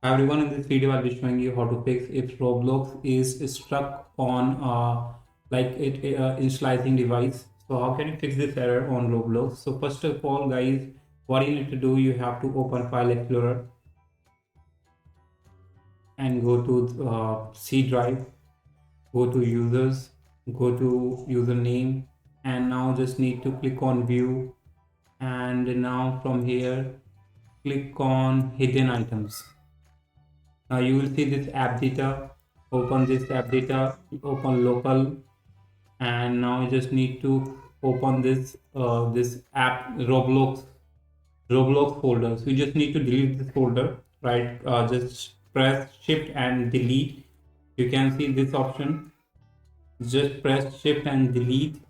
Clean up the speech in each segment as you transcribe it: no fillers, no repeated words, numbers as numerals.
Hi everyone, in this video I'll be showing you how to fix if Roblox is stuck on initializing device. So how can you fix this error on Roblox? So first of all guys, what you need to do, you have to open File Explorer and go to C drive, go to users, go to username, and now just need to click on view, and now from here click on hidden items. Now you will see this app data. Open this app data, open local, and now you just need to open this app Roblox folder. So you just need to delete this folder, right? Just press shift and delete. You can see this option. Just press shift and delete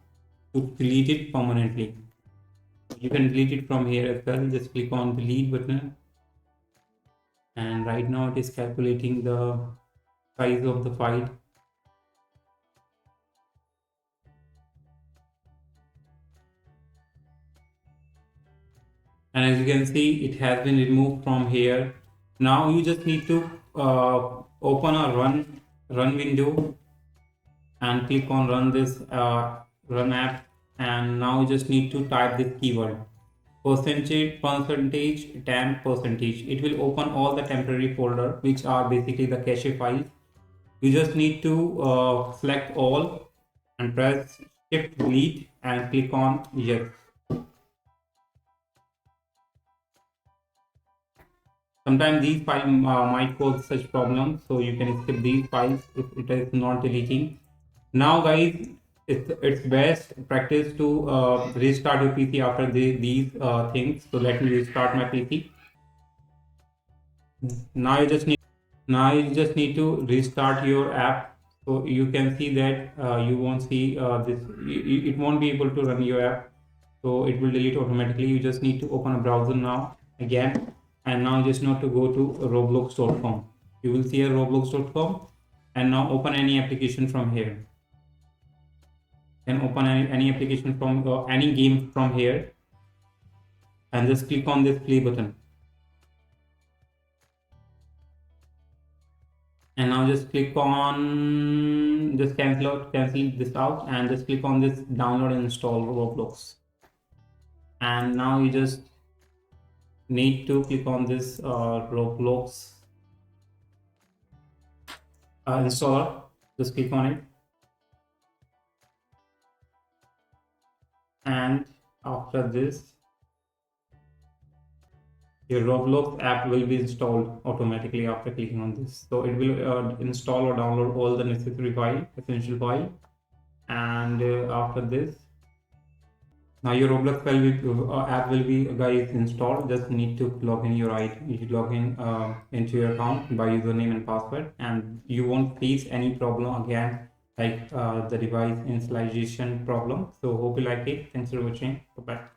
to delete it permanently. You can delete it from here as well. Just click on delete button, and right now it is calculating the size of the file. And as you can see, it has been removed from here. Now you just need to open a run window and click on run this run app, and now you just need to type this keyword temp percentage. It will open all the temporary folder, which are basically the cache files. You just need to select all and press shift delete and click on yes. Sometimes these files might cause such problems, so you can skip these files if it is not deleting. Now guys, it's best practice to restart your PC after these things. So let me restart my PC. Now you just need to restart your app. So you can see that you won't see it won't be able to run your app. So it will delete automatically. You just need to open a browser now again, and now you just need to go to roblox.com. You will see a roblox.com, and now open any application from here. Then open any application from any game from here, and just click on this play button. And now just click on just cancel this out, and just click on this download and install Roblox. And now you just need to click on this Roblox installer. Just click on it, and after this your Roblox app will be installed automatically after clicking on this. So it will install or download all the necessary essential file, and after this, now your Roblox app will be guys installed. Just need to log in into your account by username and password, and you won't face any problem again like the device initialization problem. So hope you like it. Thanks for watching. Bye bye.